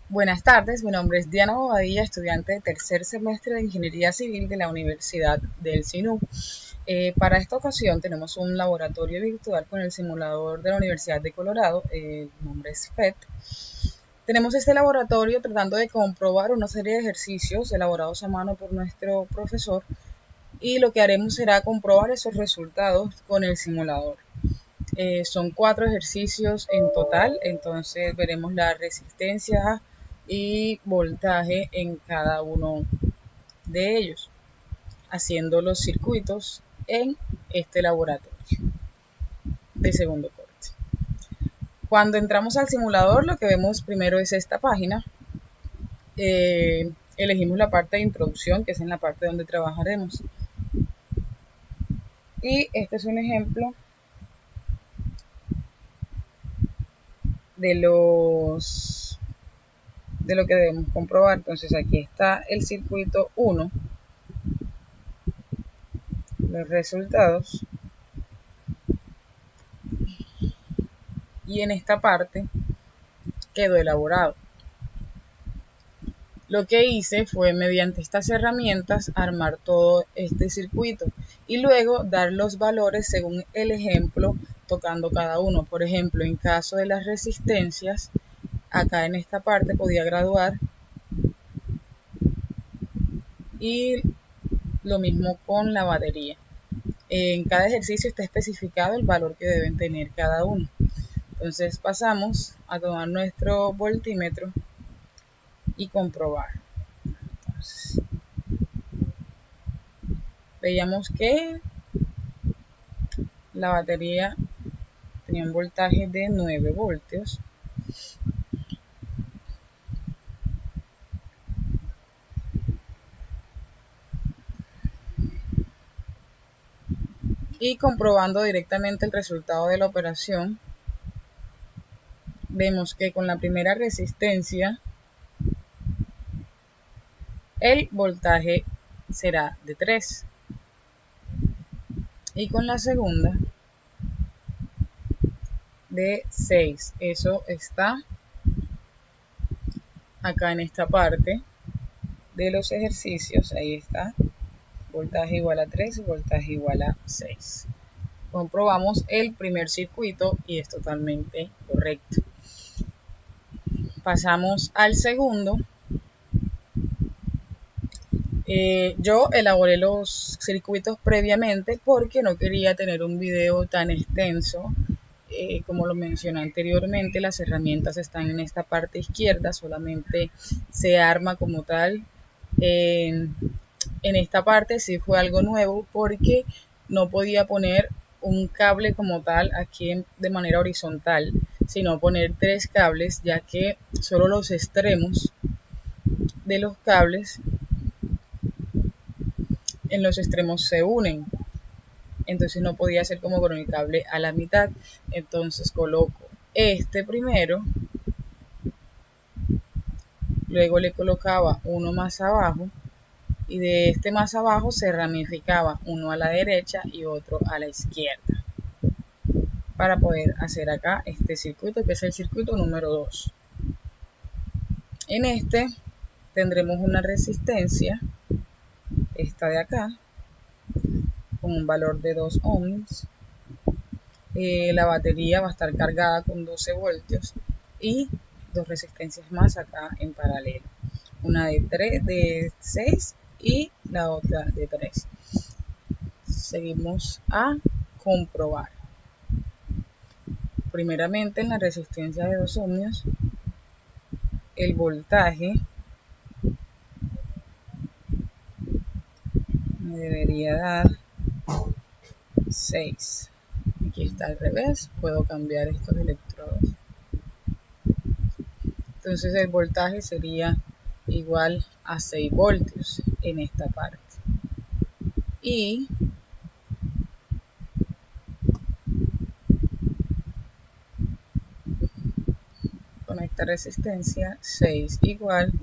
Buenas tardes, mi nombre es Diana Bobadilla, estudiante de tercer semestre de Ingeniería Civil de la Universidad del SINU. Para esta ocasión tenemos un laboratorio virtual con el simulador de la Universidad de Colorado, el nombre es PET. Tenemos este laboratorio tratando de comprobar una serie de ejercicios elaborados a mano por nuestro profesor y lo que haremos será comprobar esos resultados con el simulador. Son 4 ejercicios en total, entonces veremos la resistencia y voltaje en cada uno de ellos, haciendo los circuitos en este laboratorio de segundo corte. Cuando entramos al simulador, lo que vemos primero es esta página. Elegimos la parte de introducción, que es en la parte donde trabajaremos. Y este es un ejemplo de lo que debemos comprobar. Entonces aquí está el circuito 1, los resultados, y en esta parte quedó elaborado. Lo que hice fue mediante estas herramientas armar todo este circuito y luego dar los valores según el ejemplo, tocando cada uno. Por ejemplo, en caso de las resistencias, acá en esta parte podía graduar, y lo mismo con la batería. En cada ejercicio está especificado el valor que deben tener cada uno. Entonces pasamos a tomar nuestro voltímetro y comprobar. Entonces, veíamos que la batería tenía un voltaje de 9 voltios y comprobando directamente el resultado de la operación, vemos que con la primera resistencia el voltaje será de 3 y con la segunda de 6. Eso está acá en esta parte de los ejercicios. Ahí está, voltaje igual a 3, voltaje igual a 6. Comprobamos el primer circuito y es totalmente correcto. Pasamos al segundo. Yo elaboré los circuitos previamente porque no quería tener un video tan extenso. Como lo mencioné anteriormente, las herramientas están en esta parte izquierda, solamente se arma como tal. En esta parte sí fue algo nuevo porque no podía poner un cable como tal aquí de manera horizontal, sino poner 3 cables, ya que solo los extremos de los cables en los extremos se unen. Entonces no podía hacer como con el cable a la mitad. Entonces coloco este primero, luego le colocaba uno más abajo y de este más abajo se ramificaba uno a la derecha y otro a la izquierda para poder hacer acá este circuito, que es el circuito número 2. En este tendremos una resistencia, esta de acá, con un valor de 2 ohms. La batería va a estar cargada con 12 voltios y 2 resistencias más acá en paralelo, una de 6 y la otra de 3. Seguimos a comprobar. Primeramente, en la resistencia de 2 ohmios, el voltaje me debería dar 6. Aquí está al revés, puedo cambiar estos electrodos. Entonces el voltaje sería igual a 6 voltios en esta parte. Y con esta resistencia 6 igual,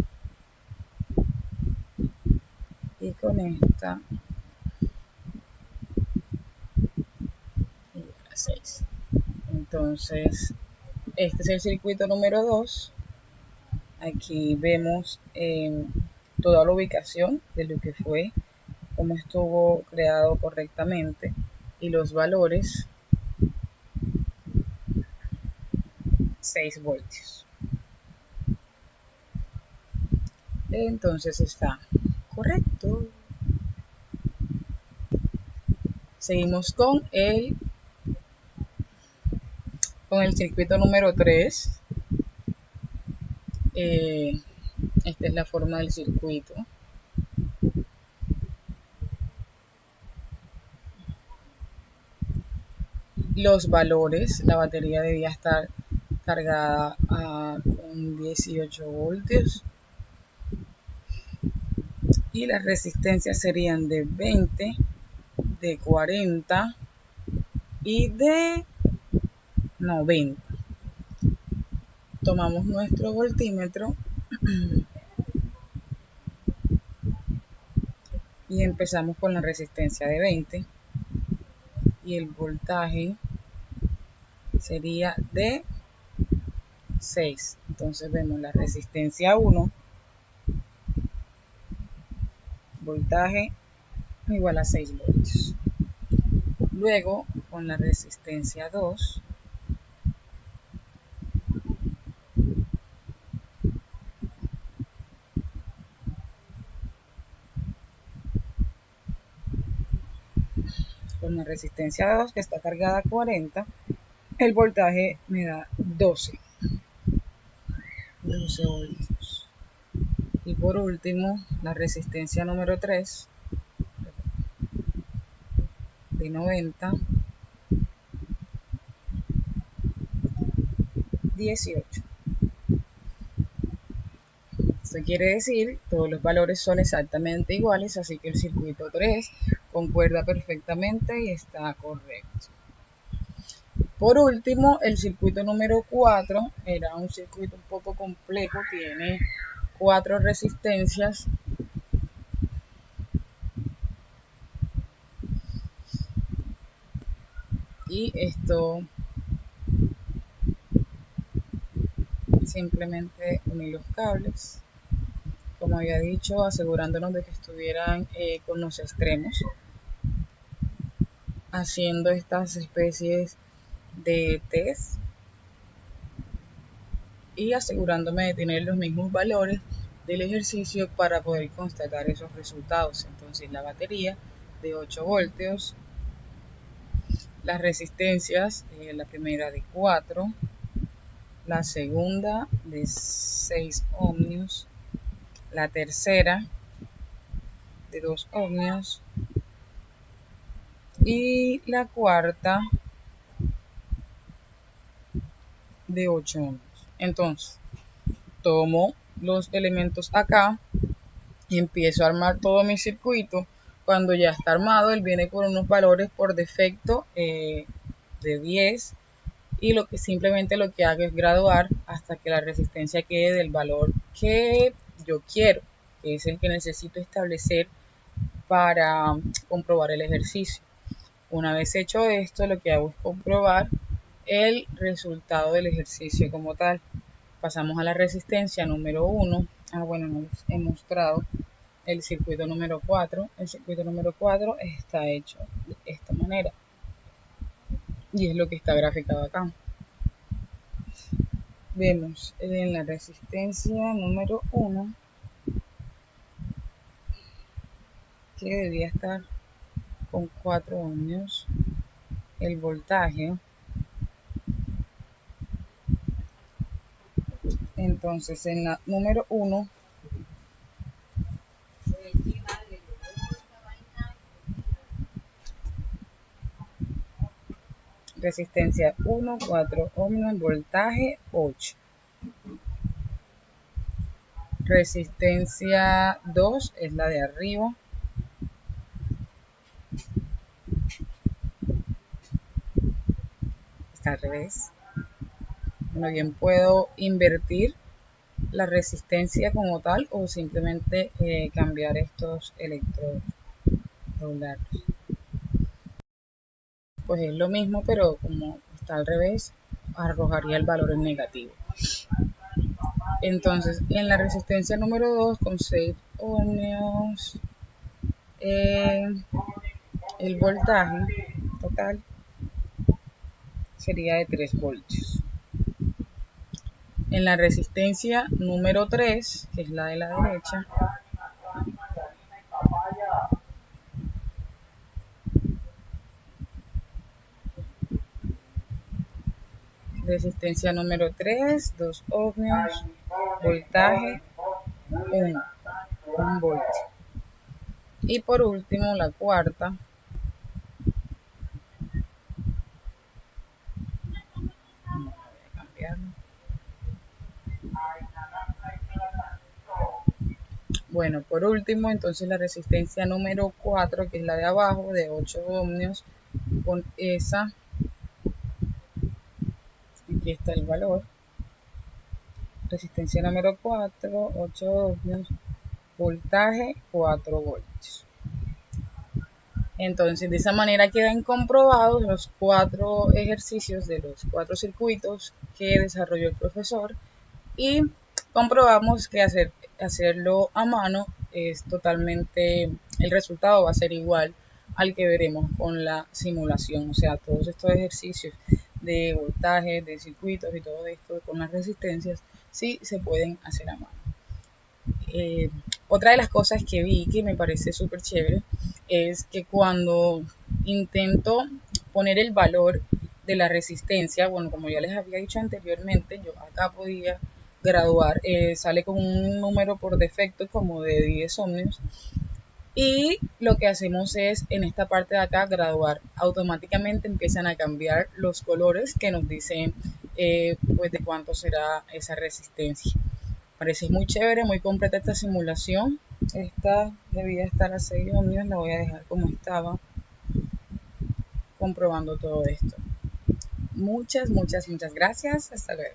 y con esta igual a 6. Entonces este es el circuito número 2. Aquí vemos toda la ubicación de lo que fue, cómo estuvo creado correctamente y los valores 6 voltios. Entonces está correcto. Seguimos con el circuito número 3. Esta es la forma del circuito. Los valores, la batería debía estar cargada con 18 voltios y las resistencias serían de 20, de 40 y de 90. Tomamos nuestro voltímetro y empezamos con la resistencia de 20 y el voltaje sería de 6. Entonces vemos la resistencia 1, voltaje igual a 6 voltios. Luego con la resistencia 2, que está cargada a 40, el voltaje me da 12 voltios. Y por último, la resistencia número 3 de 90, 18. Esto quiere decir todos los valores son exactamente iguales, así que el circuito 3 concuerda perfectamente y está correcto. Por último, el circuito número 4 era un circuito un poco complejo, tiene 4 resistencias y esto simplemente uní los cables, como había dicho, asegurándonos de que estuvieran con los extremos, haciendo estas especies de test y asegurándome de tener los mismos valores del ejercicio para poder constatar esos resultados. Entonces la batería de 8 voltios, las resistencias, la primera de 4, la segunda de 6 ohmios, la tercera de 2 ohmios y la cuarta de 8 ohmios. Entonces tomo los elementos acá y empiezo a armar todo mi circuito. Cuando ya está armado, él viene con unos valores por defecto de 10 y simplemente lo que hago es graduar hasta que la resistencia quede del valor que yo quiero, que es el que necesito establecer para comprobar el ejercicio. Una vez hecho esto, lo que hago es comprobar el resultado del ejercicio como tal. Pasamos a la resistencia número 1. Bueno, no les he mostrado el circuito número 4. El circuito número 4 está hecho de esta manera y es lo que está graficado acá. Vemos en la resistencia número 1 que debía estar con 4 ohmios. El voltaje, entonces en la número 1 resistencia 1, 4 ohmios, voltaje 8. Resistencia 2 es la de arriba. Está al revés. Bueno, bien puedo invertir la resistencia como tal o simplemente cambiar estos electrodos, doblarlos. Pues es lo mismo, pero como está al revés, arrojaría el valor en negativo. Entonces, en la resistencia número 2 con 6 ohmios, el voltaje total sería de 3 voltios. En la resistencia número 3, que es la de la derecha, resistencia número 3, 2 ohmios, voltaje 1 voltio. Y por último, la cuarta, bueno, por último, entonces la resistencia número 4, que es la de abajo, de 8 ohmios, con esa, aquí está el valor, resistencia número 4, 8 ohmios, voltaje 4 voltios. Entonces, de esa manera quedan comprobados los 4 ejercicios de los 4 circuitos que desarrolló el profesor y comprobamos que hacerlo a mano es totalmente, el resultado va a ser igual al que veremos con la simulación. O sea, todos estos ejercicios de voltaje, de circuitos y todo esto con las resistencias sí se pueden hacer a mano. Otra de las cosas que vi que me parece súper chévere es que cuando intento poner el valor de la resistencia, bueno, como ya les había dicho anteriormente, yo acá podía graduar, sale con un número por defecto como de 10 ohmios, y lo que hacemos es en esta parte de acá graduar. Automáticamente empiezan a cambiar los colores que nos dicen pues de cuánto será esa resistencia. Parece muy chévere, muy completa esta simulación. Esta debía estar a 6 ohmios, la voy a dejar como estaba, comprobando todo esto. Muchas gracias. Hasta luego.